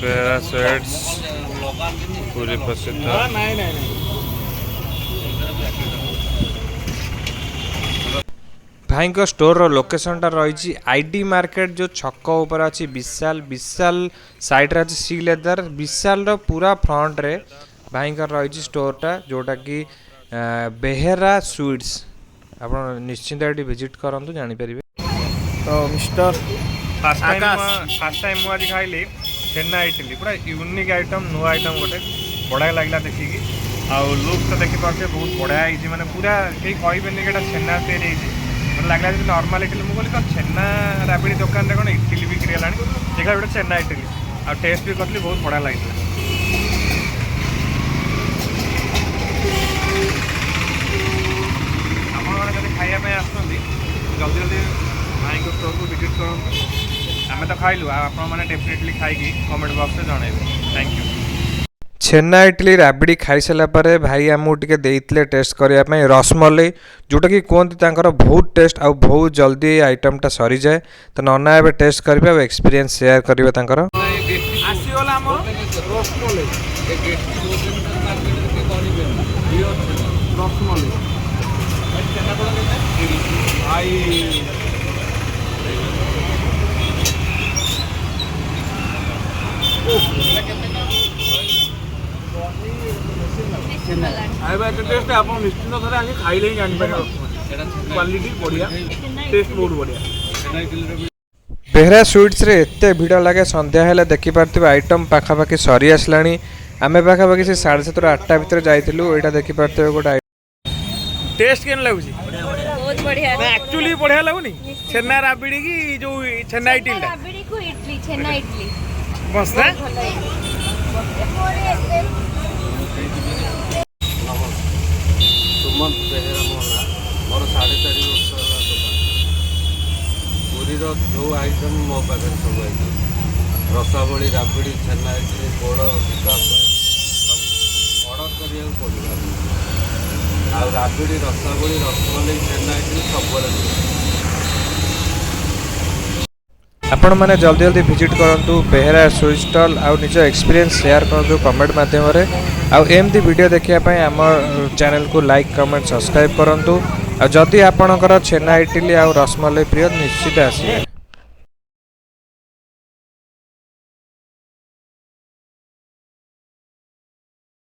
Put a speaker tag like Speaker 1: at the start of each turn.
Speaker 1: Behera sweets पूरी प्रसिद्ध। भाई स्टोर लोकेशन टा रही आईडी मार्केट जो छक ऊपर अच्छी विशाल विशाल साइड रे सी लेदर विशाल रो पूरा फ्रंट रे भाई रही स्टोर टा जोटा कि बेहरा स्वीट्स आप निश्चिंत ये विजिट करूँ जापर। तो मिस्टर फास्ट टाइम मुझे खाइली छेना इडली पूरा यूनिक आइटम नुआ आइटम गोटे बढ़िया लगला देखिकी आउ लुक तो देखिपे बहुत बढ़िया है माने पूरा कहीं कहबेनि कि छेना तैयारी मतलब लगला नॉर्मल इडली मुझे कहली तो छेना राबिड़ी दुकान कौन इडली बिक्री है देखा गोटे छेना इडली आ टेस्ट भी करली बहुत बढ़िया लगे। आप खाइबा आसुँच जल्दी जल्दी भाई को स्टोर को विजिट करूँ। आम तो खाइलु आपने डेफिनेटली खाई कमेंट बॉक्स में जनइबे। Thank you. छेना इडली राबिड़ी खाई सारा पर भाई आमको टे देते टेस्ट करने रसमलाई जोटा कि कहते बहुत टेस्ट आ बहुत जल्दी आइटमटा सरी जाए। तो नना ए टेस्ट करेंगे एक्सपीरियंस शेयर करेंगे। टेस्ट आप निश्चिंत थे खाइले ही जापर क्वालिटी बढ़िया टेस्ट बहुत बढ़िया। बेहरा स्वीट्स रे एते भिड़ लगे संध्या हेले देखि पारथिबे आइटम पाखापाखि सरी आसलानी। आमे पाखापाखि से 7:30 8टा भितर जाइथिलु एटा देखि पारथिबे गोटा टेस्ट केन लागुची
Speaker 2: बहुत बढ़िया
Speaker 1: एक्चुअली बढ़िया लागुनी छेना राबिड़ी की जो छेना इडली
Speaker 2: राबिड़ी को इडली छेना इडली
Speaker 1: मस्त है।
Speaker 3: सुमंत बेहरा मोहना मोर 4.5 वर्ष पुरी जो आइटम मो पाखे सब आइटम रसावली राबिड़ी छेना इडली गोड़ ऑर्डर करा पड़ा आ राबिड़ी रसावली रसमलाई छेना इडली सब
Speaker 1: आपण मैंने जल्दी जल्दी विजिट करूँ बेहरा स्वीट स्टॉल आउ निज एक्सपीरियंस शेयर करूँ कमेंट मध्यम आमती वीडियो देखापी आम चैनल को लाइक कमेंट सब्सक्राइब करूँ। जदि आपणकर छेना इडली आउ रसमलाई प्रिय निश्चित आसिए।